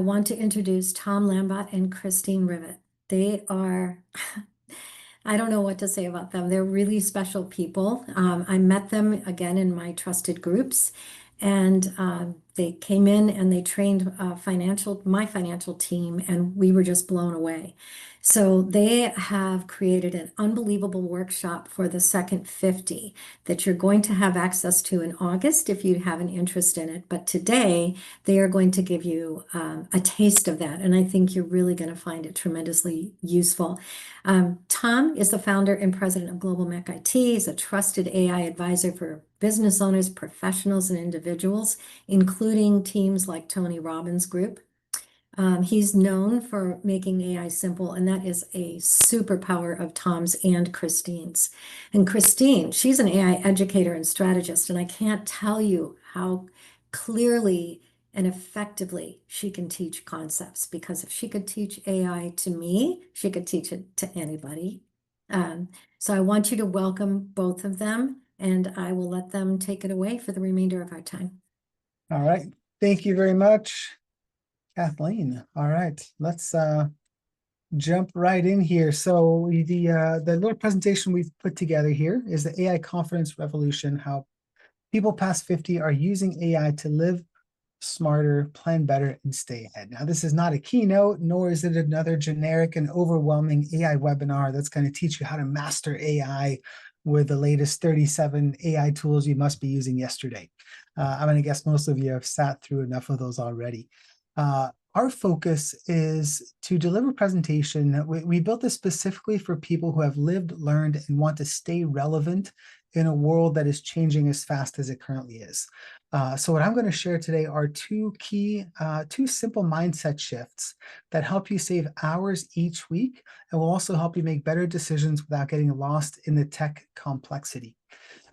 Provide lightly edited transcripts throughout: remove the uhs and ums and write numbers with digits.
I want to introduce Tom Lambot and Christine Rivet. They are, I don't know what to say about them. They're really special people. I met them again in my trusted groups, and they came in and they trained my financial team, and we were just blown away. So they have created an unbelievable workshop for the second 50 that you're going to have access to in August if you have an interest in it. But today, they are going to give you a taste of that. And I think you're really going to find it tremendously useful. Tom is the founder and president of Global Mech IT. He's a trusted AI advisor for business owners, professionals, and individuals, including teams like Tony Robbins Group. He's known for making AI simple, and that is a superpower of Tom's and Christine's. And Christine, she's an AI educator and strategist, and I can't tell you how clearly and effectively she can teach concepts, because if she could teach AI to me, she could teach it to anybody. So I want you to welcome both of them, and I will let them take it away for the remainder of our time. All right. Thank you very much, Kathleen. All right, let's jump right in here. So the little presentation we've put together here is the AI confidence revolution, how people past 50 are using AI to live smarter, plan better, and stay ahead. Now, this is not a keynote, nor is it another generic and overwhelming AI webinar that's going to teach you how to master AI with the latest 37 AI tools you must be using yesterday. I'm going to guess most of you have sat through enough of those already. Our focus is to deliver a presentation. We built this specifically for people who have lived, learned, and want to stay relevant in a world that is changing as fast as it currently is. So what I'm going to share today are two simple mindset shifts that help you save hours each week and will also help you make better decisions without getting lost in the tech complexity.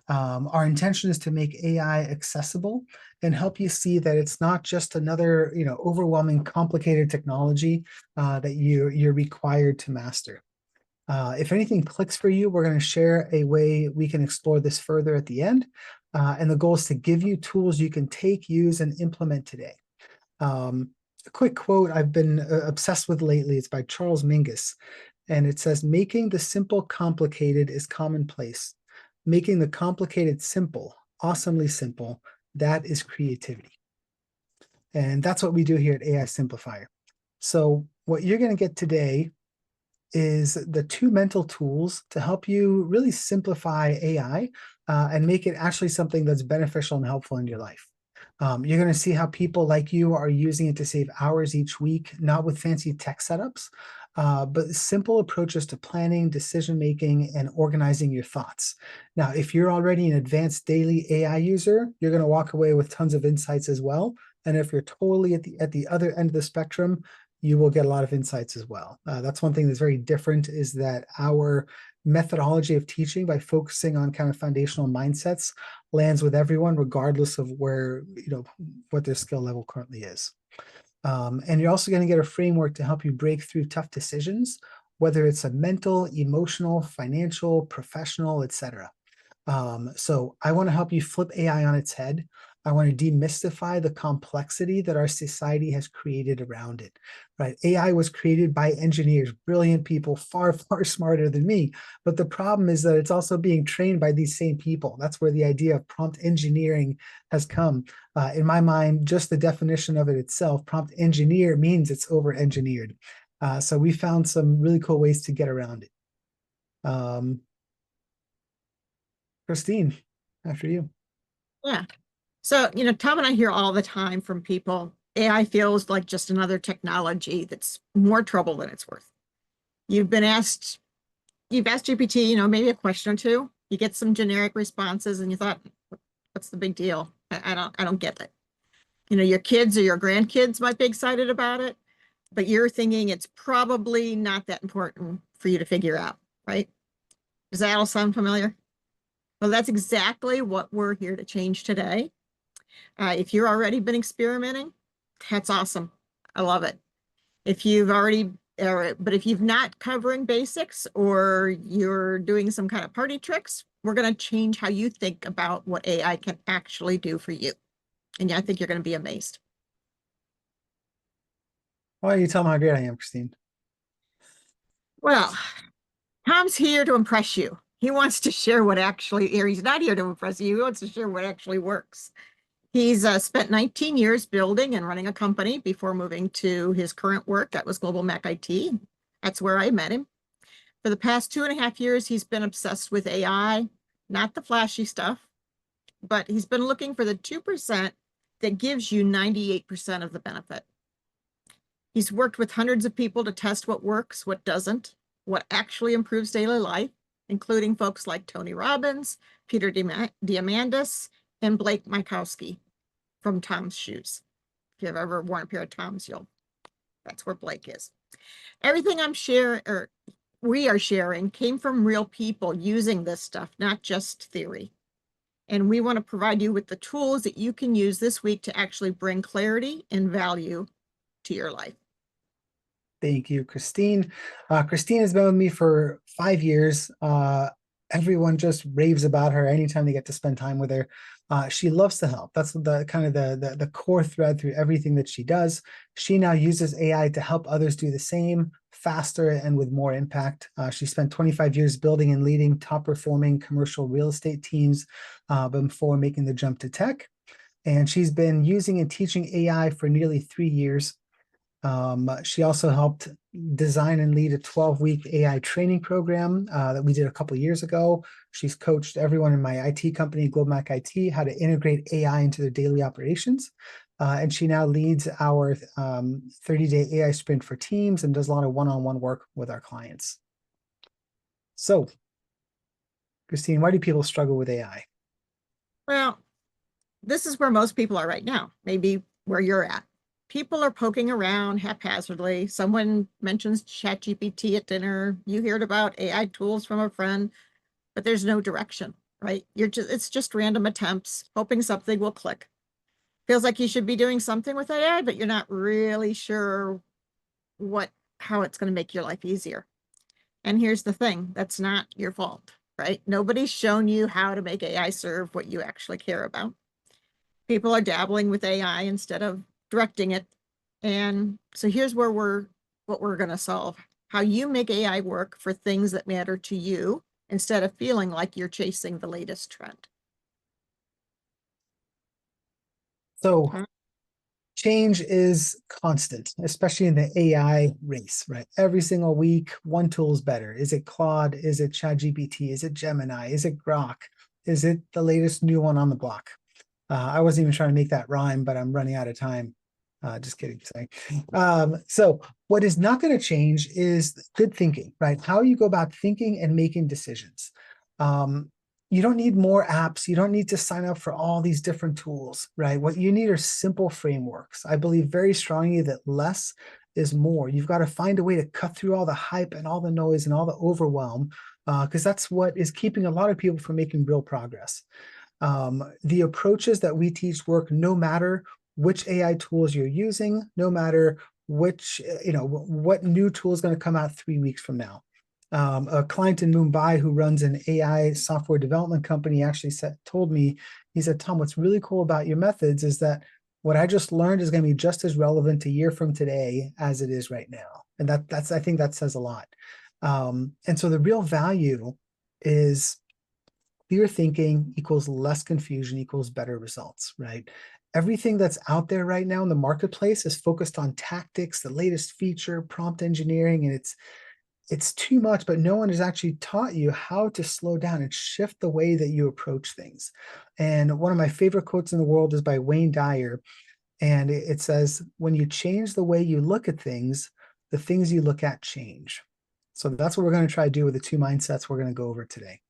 Our intention is to make AI accessible and help you see that it's not just another, overwhelming, complicated technology that you're required to master. If anything clicks for you, we're going to share a way we can explore this further at the end. And the goal is to give you tools you can take, use, and implement today. A quick quote I've been obsessed with lately. It's by Charles Mingus. And it says, "Making the simple complicated is commonplace. Making the complicated simple, awesomely simple, that is creativity." And that's what we do here at AI Simplifier. So what you're going to get today is the two mental tools to help you really simplify AI and make it actually something that's beneficial and helpful in your life. You're going to see how people like you are using it to save hours each week, not with fancy tech setups, but simple approaches to planning, decision-making, and organizing your thoughts. Now, if you're already an advanced daily AI user, you're going to walk away with tons of insights as well. And if you're totally at the other end of the spectrum, you will get a lot of insights as well. That's one thing that's very different, is that our methodology of teaching, by focusing on kind of foundational mindsets, lands with everyone regardless of where, what their skill level currently is. And you're also going to get a framework to help you break through tough decisions, whether it's a mental, emotional, financial, professional, etc. So I want to help you flip AI on its head. I want to demystify the complexity that our society has created around it, right? AI was created by engineers, brilliant people, far, far smarter than me. But the problem is that it's also being trained by these same people. That's where the idea of prompt engineering has come. In my mind, just the definition of it itself, prompt engineer, means it's over-engineered. So we found some really cool ways to get around it. Christine, after you. Yeah. So, Tom and I hear all the time from people, AI feels like just another technology that's more trouble than it's worth. You've asked GPT, maybe a question or two, you get some generic responses and you thought, what's the big deal? I don't get it. Your kids or your grandkids might be excited about it, but you're thinking it's probably not that important for you to figure out, right? Does that all sound familiar? Well, that's exactly what we're here to change today. If you've already been experimenting, that's awesome. I love it. If you've already, but if you've not covering basics or you're doing some kind of party tricks, we're going to change how you think about what AI can actually do for you. And I think you're going to be amazed. Why don't you tell them how great I am, Christine? Well, Tom's here to impress you. He wants to share what actually, or he's not here to impress you. He wants to share what actually works. He's spent 19 years building and running a company before moving to his current work. That was Global Mac IT. That's where I met him. For the past 2.5 years, he's been obsessed with AI, not the flashy stuff, but he's been looking for the 2% that gives you 98% of the benefit. He's worked with hundreds of people to test what works, what doesn't, what actually improves daily life, including folks like Tony Robbins, Peter Diamandis, and Blake Mykowski from Tom's Shoes. If you've ever worn a pair of Tom's, that's where Blake is. Everything we are sharing came from real people using this stuff, not just theory. And we want to provide you with the tools that you can use this week to actually bring clarity and value to your life. Thank you, Christine. Christine has been with me for 5 years. Everyone just raves about her anytime they get to spend time with her. She loves to help. That's the kind of the core thread through everything that she does. She now uses AI to help others do the same faster and with more impact. She spent 25 years building and leading top performing commercial real estate teams before making the jump to tech. And she's been using and teaching AI for nearly 3 years. She also helped design and lead a 12-week AI training program that we did a couple of years ago. She's coached everyone in my IT company, Global Mac IT, how to integrate AI into their daily operations. And she now leads our 30-day AI sprint for teams and does a lot of one-on-one work with our clients. So, Christine, why do people struggle with AI? Well, this is where most people are right now, maybe where you're at. People are poking around haphazardly. Someone mentions ChatGPT at dinner. You heard about AI tools from a friend, but there's no direction, right? It's just random attempts, hoping something will click. Feels like you should be doing something with AI, but you're not really sure how it's going to make your life easier. And here's the thing, that's not your fault, right? Nobody's shown you how to make AI serve what you actually care about. People are dabbling with AI instead of directing it. And so here's what we're going to solve: how you make AI work for things that matter to you instead of feeling like you're chasing the latest trend. So change is constant, especially in the AI race, right? Every single week, one tool is better. Is it Claude? Is it ChatGPT? Is it Gemini? Is it Grok? Is it the latest new one on the block? I wasn't even trying to make that rhyme, but I'm running out of time. Just kidding. Sorry. So what is not going to change is good thinking, right? How you go about thinking and making decisions. You don't need more apps. You don't need to sign up for all these different tools, right? What you need are simple frameworks. I believe very strongly that less is more. You've got to find a way to cut through all the hype and all the noise and all the overwhelm, because that's what is keeping a lot of people from making real progress. The approaches that we teach work no matter which AI tools you're using, no matter which, what new tool is going to come out 3 weeks from now. A client in Mumbai who runs an AI software development company actually told me, he said, Tom, what's really cool about your methods is that what I just learned is going to be just as relevant a year from today as it is right now. And I think that says a lot. And so the real value is clear thinking equals less confusion equals better results, right? Everything that's out there right now in the marketplace is focused on tactics, the latest feature, prompt engineering, and it's too much, but no one has actually taught you how to slow down and shift the way that you approach things. And one of my favorite quotes in the world is by Wayne Dyer. And it says, when you change the way you look at things, the things you look at change. So that's what we're going to try to do with the 2 mindsets we're going to go over today.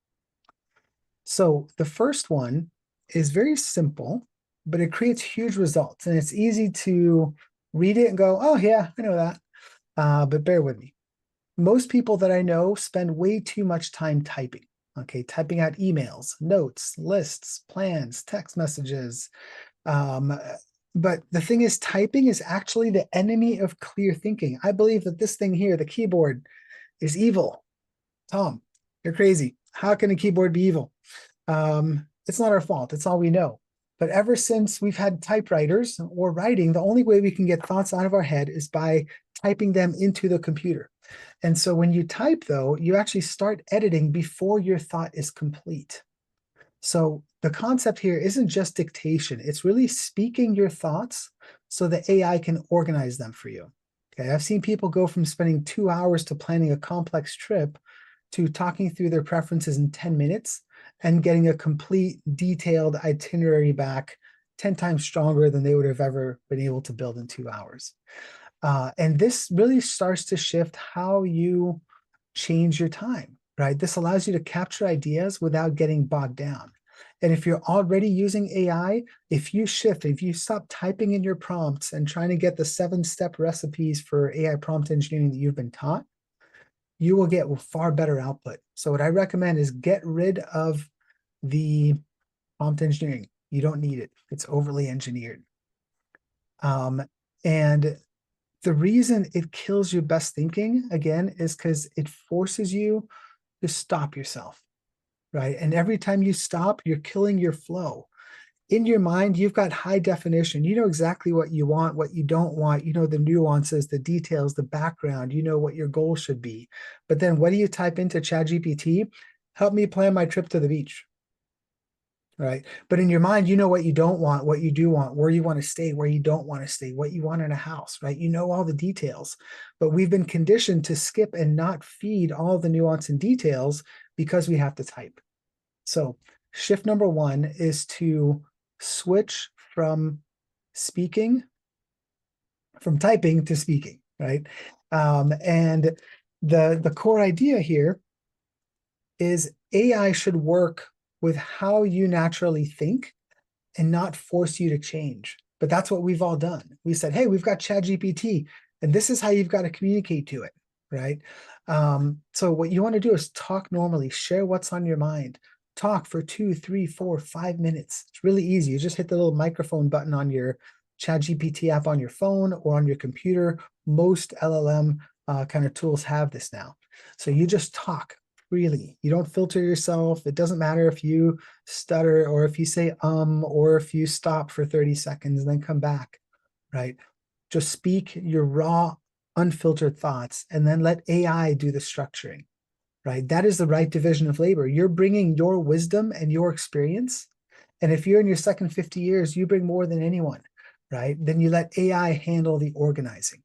So the first one is very simple, but it creates huge results. And it's easy to read it and go, oh yeah, I know that. But bear with me. Most people that I know spend way too much time typing, okay? Typing out emails, notes, lists, plans, text messages. But the thing is, typing is actually the enemy of clear thinking. I believe that this thing here, the keyboard, is evil. Tom, you're crazy. How can a keyboard be evil? It's not our fault. It's all we know. But ever since we've had typewriters or writing, the only way we can get thoughts out of our head is by typing them into the computer. And so when you type, though, you actually start editing before your thought is complete. So the concept here isn't just dictation, it's really speaking your thoughts so the AI can organize them for you. Okay, I've seen people go from spending 2 hours to planning a complex trip to talking through their preferences in 10 minutes and getting a complete detailed itinerary back 10 times stronger than they would have ever been able to build in 2 hours. And this really starts to shift how you change your time, right? This allows you to capture ideas without getting bogged down. And if you're already using AI, if you stop typing in your prompts and trying to get the 7-step recipes for AI prompt engineering that you've been taught, you will get far better output. So what I recommend is get rid of the prompt engineering. You don't need it. It's overly engineered. And the reason it kills your best thinking, again, is because it forces you to stop yourself, right? And every time you stop, you're killing your flow. In your mind, you've got high definition. You know exactly what you want, what you don't want. You know the nuances, the details, the background. You know what your goal should be. But then what do you type into ChatGPT? Help me plan my trip to the beach. Right. But in your mind, you know what you don't want, what you do want, where you want to stay, where you don't want to stay, what you want in a house, right? You know all the details, but we've been conditioned to skip and not feed all the nuance and details because we have to type. So shift number 1 is to switch from typing to speaking, right? And the core idea here is AI should work with how you naturally think and not force you to change. But that's what we've all done. We said, hey, we've got ChatGPT, and this is how you've got to communicate to it, right? So what you want to do is talk normally, share what's on your mind, talk for 2, 3, 4, 5 minutes. It's really easy. You just hit the little microphone button on your ChatGPT app on your phone or on your computer. Most LLM kind of tools have this now. So you just talk freely. You don't filter yourself. It doesn't matter if you stutter or if you say or if you stop for 30 seconds and then come back, right? Just speak your raw, unfiltered thoughts and then let AI do the structuring, right? That is the right division of labor. You're bringing your wisdom and your experience. And if you're in your second 50 years, you bring more than anyone, right? Then you let AI handle the organizing.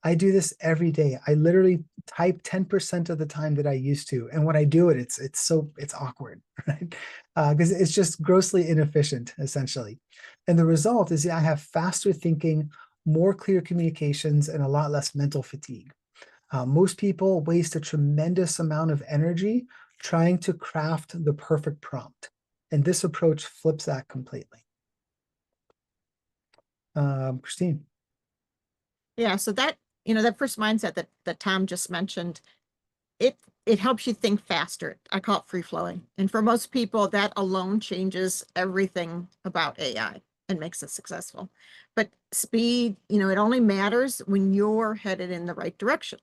I do this every day. I literally type 10% of the time that I used to. And when I do it, it's awkward, right? Because it's just grossly inefficient, essentially. And the result is I have faster thinking, more clear communications, and a lot less mental fatigue. Most people waste a tremendous amount of energy trying to craft the perfect prompt. And this approach flips that completely. Christine. Yeah, so that, that first mindset that Tom just mentioned, it helps you think faster. I call it free flowing. And for most people, that alone changes everything about AI and makes it successful. But speed, it only matters when you're headed in the right direction.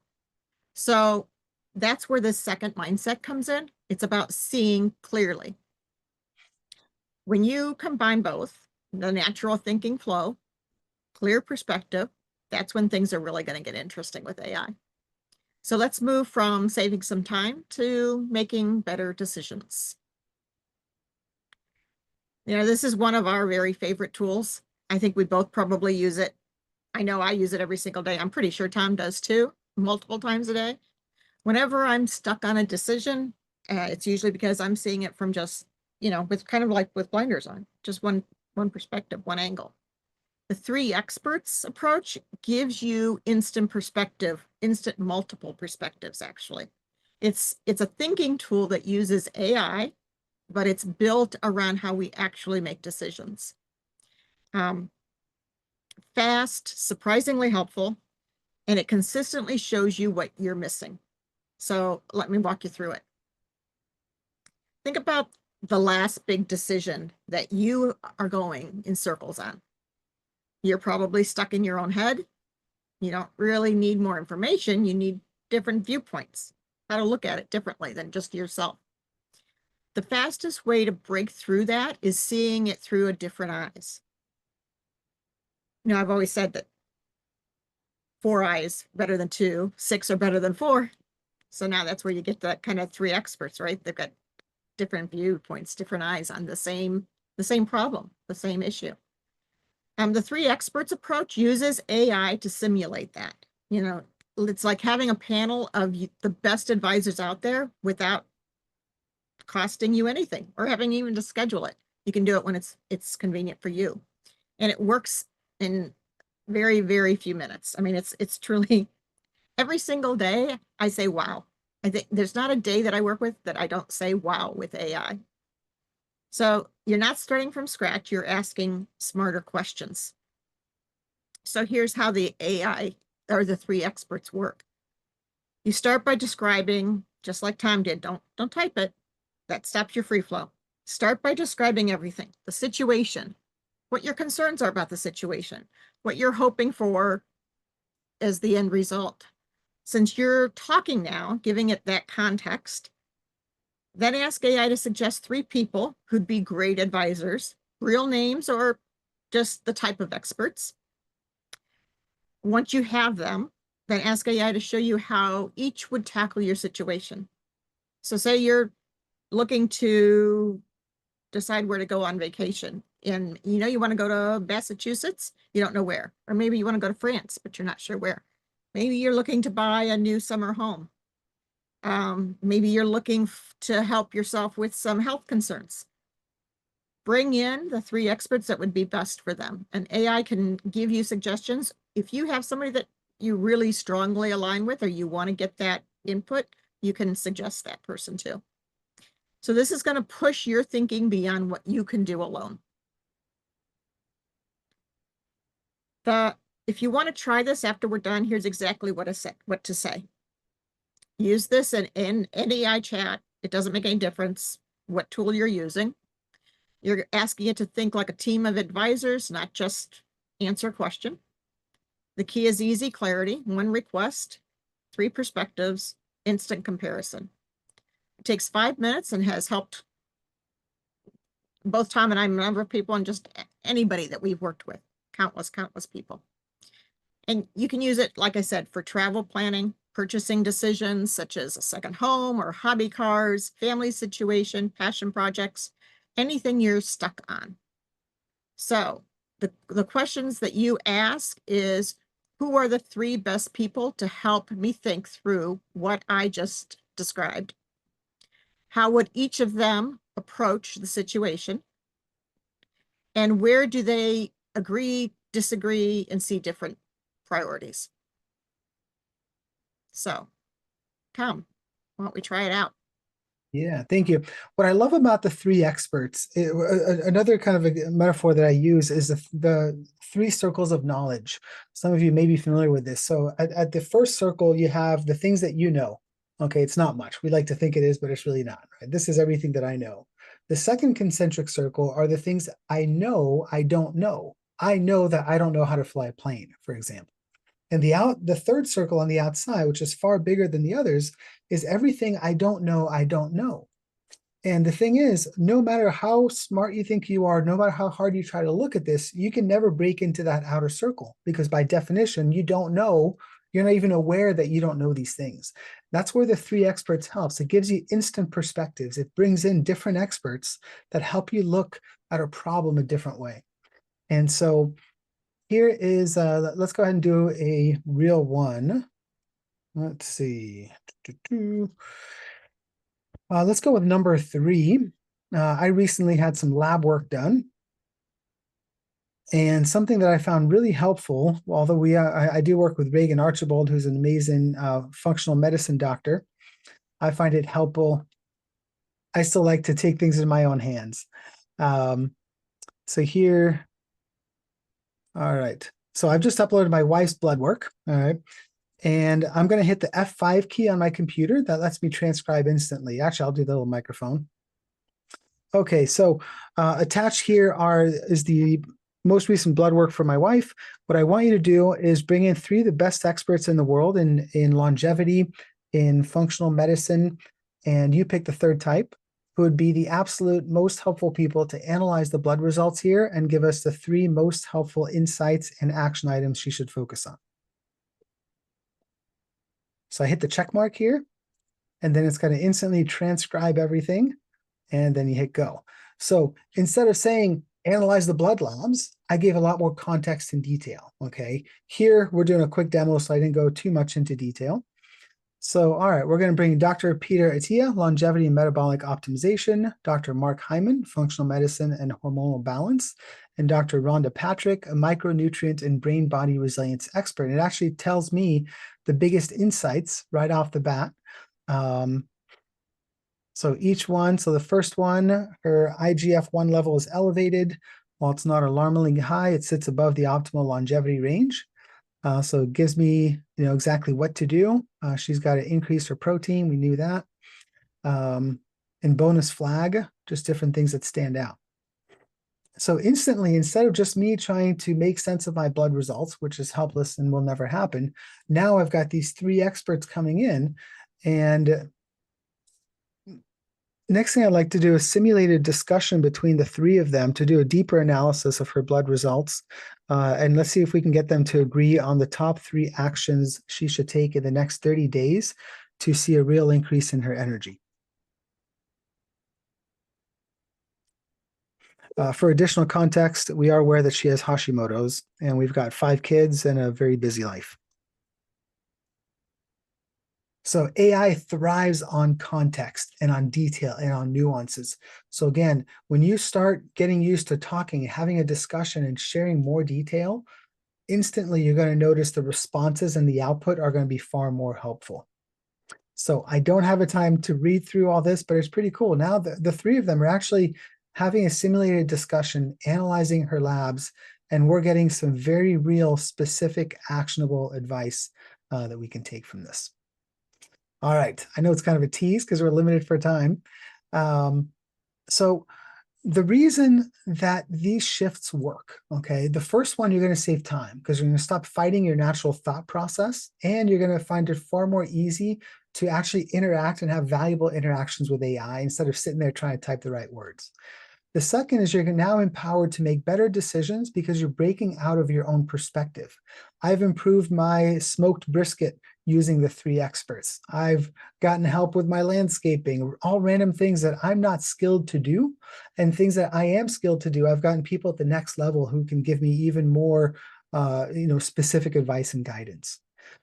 So that's where the second mindset comes in. It's about seeing clearly. When you combine both, the natural thinking flow, clear perspective, that's when things are really going to get interesting with AI. So let's move from saving some time to making better decisions. This is one of our very favorite tools. I think we both probably use it. I know I use it every single day. I'm pretty sure Tom does too, multiple times a day. Whenever I'm stuck on a decision, it's usually because I'm seeing it from just, with kind of like with blinders on, just one perspective, one angle. The 3 experts approach gives you instant perspective, instant multiple perspectives, actually. It's a thinking tool that uses AI, but it's built around how we actually make decisions. Fast, surprisingly helpful, and it consistently shows you what you're missing. So let me walk you through it. Think about the last big decision that you are going in circles on. You're probably stuck in your own head. You don't really need more information. You need different viewpoints, how to look at it differently than just yourself. The fastest way to break through that is seeing it through a different eyes. I've always said that 4 eyes better than 2, 6 are better than 4. So now that's where you get that kind of 3 experts, right? They've got different viewpoints, different eyes on the same problem, the same issue. The 3 experts approach uses AI to simulate that. You know, it's like having a panel of the best advisors out there without costing you anything or having even to schedule it. You can do it when it's convenient for you. And it works in very, very few minutes. I mean, it's truly every single day I say, wow. I think there's not a day that I work with that I don't say, wow, with AI. So you're not starting from scratch. You're asking smarter questions. So here's how the AI or the 3 experts work. You start by describing, just like Tom did, don't type it. That stops your free flow. Start by describing everything, the situation, what your concerns are about the situation, what you're hoping for as the end result. Since you're talking now, giving it that context, then ask AI to suggest 3 people who'd be great advisors, real names or just the type of experts. Once you have them, then ask AI to show you how each would tackle your situation. So say you're looking to decide where to go on vacation and you want to go to Massachusetts, you don't know where, or maybe you want to go to France, but you're not sure where. Maybe you're looking to buy a new summer home. Maybe you're looking to help yourself with some health concerns. Bring in the 3 experts that would be best for them. And AI can give you suggestions. If you have somebody that you really strongly align with, or you want to get that input, you can suggest that person too. So this is going to push your thinking beyond what you can do alone. If you want to try this after we're done, here's exactly what to say. Use this in any AI chat. It doesn't make any difference what tool you're using. You're asking it to think like a team of advisors, not just answer a question. The key is easy clarity, 1 request, 3 perspectives, instant comparison. It takes 5 minutes and has helped both Tom and I, a number of people, and just anybody that we've worked with, countless people. And you can use it, like I said, for travel planning, purchasing decisions such as a second home or hobby cars, family situation, passion projects, anything you're stuck on. So the questions that you ask is, who are the 3 best people to help me think through what I just described? How would each of them approach the situation? And where do they agree, disagree, and see different priorities? So, Tom, why don't we try it out? Yeah, thank you. What I love about the 3 experts, another kind of a metaphor that I use is the 3 circles of knowledge. Some of you may be familiar with this. So at the first circle, you have the things that you know. Okay, it's not much. We like to think it is, but it's really not. Right? This is everything that I know. The second concentric circle are the things I know I don't know. I know that I don't know how to fly a plane, for example. And the third circle on the outside, which is far bigger than the others, is everything I don't know I don't know. And the thing is, no matter how smart you think you are, no matter how hard you try to look at this, you can never break into that outer circle, because by definition, you don't know, you're not even aware that you don't know these things. That's where the 3 experts helps. It gives you instant perspectives. It brings in different experts that help you look at a problem a different way. And so here is, let's go ahead and do a real one. Let's see. Let's go with number 3. I recently had some lab work done. And something that I found really helpful, although I do work with Reagan Archibald, who's an amazing functional medicine doctor, I find it helpful. I still like to take things in my own hands. So here, all right. So I've just uploaded my wife's blood work. All right. And I'm going to hit the F5 key on my computer. That lets me transcribe instantly. Actually, I'll do the little microphone. Okay, so attached here is the most recent blood work for my wife. What I want you to do is bring in 3 of the best experts in the world in longevity, in functional medicine, and you pick the 3rd type, who would be the absolute most helpful people to analyze the blood results here and give us the 3 most helpful insights and action items she should focus on. So I hit the check mark here, and then it's going to instantly transcribe everything, and then you hit go. So instead of saying analyze the blood labs, I gave a lot more context and detail. Okay, here we're doing a quick demo, so I didn't go too much into detail. So, all right, we're going to bring Dr. Peter Attia, Longevity and Metabolic Optimization, Dr. Mark Hyman, Functional Medicine and Hormonal Balance, and Dr. Rhonda Patrick, a micronutrient and brain-body resilience expert. It actually tells me the biggest insights right off the bat. So each one, so the first one, her IGF-1 level is elevated. While it's not alarmingly high, it sits above the optimal longevity range. So it gives me, exactly what to do. She's got to increase her protein. We knew that. And bonus flag, just different things that stand out. So instantly, instead of just me trying to make sense of my blood results, which is helpless and will never happen, now I've got these 3 experts coming in. And next thing I'd like to do is simulated discussion between the 3 of them to do a deeper analysis of her blood results. And let's see if we can get them to agree on the top 3 actions she should take in the next 30 days to see a real increase in her energy. For additional context, we are aware that she has Hashimoto's, and we've got 5 kids and a very busy life. So AI thrives on context and on detail and on nuances. So again, when you start getting used to talking, having a discussion and sharing more detail, instantly you're going to notice the responses and the output are going to be far more helpful. So I don't have a time to read through all this, but it's pretty cool. Now the 3 of them are actually having a simulated discussion, analyzing her labs, and we're getting some very real, specific, actionable advice that we can take from this. All right, I know it's kind of a tease because we're limited for time. So the reason that these shifts work, okay, the first one, you're going to save time because you're going to stop fighting your natural thought process, and you're going to find it far more easy to actually interact and have valuable interactions with AI instead of sitting there trying to type the right words. The second is you're now empowered to make better decisions because you're breaking out of your own perspective. I've improved my smoked brisket using the 3 experts. I've gotten help with my landscaping, all random things that I'm not skilled to do, and things that I am skilled to do. I've gotten people at the next level who can give me even more, specific advice and guidance.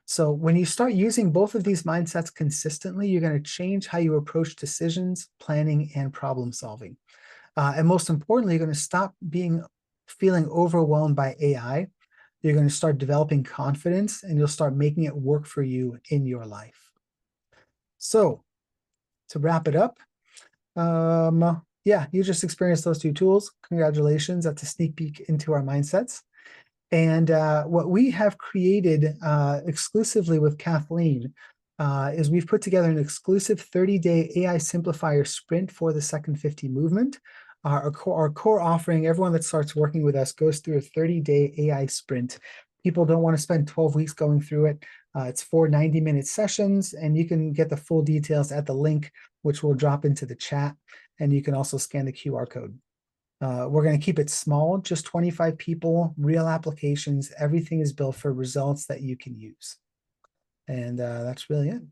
So when you start using both of these mindsets consistently, you're going to change how you approach decisions, planning, and problem solving. And most importantly, you're going to stop feeling overwhelmed by AI. You're going to start developing confidence, and you'll start making it work for you in your life. So to wrap it up, yeah, you just experienced those 2 tools. Congratulations. That's a sneak peek into our mindsets. And what we have created exclusively with Kathleen is we've put together an exclusive 30-day AI Simplifier sprint for the Second 50 movement. Our core offering, everyone that starts working with us goes through a 30-day AI sprint. People don't want to spend 12 weeks going through it. It's 4 90-minute sessions, and you can get the full details at the link, which will drop into the chat. And you can also scan the QR code. We're going to keep it small, just 25 people, real applications. Everything is built for results that you can use. And that's really it.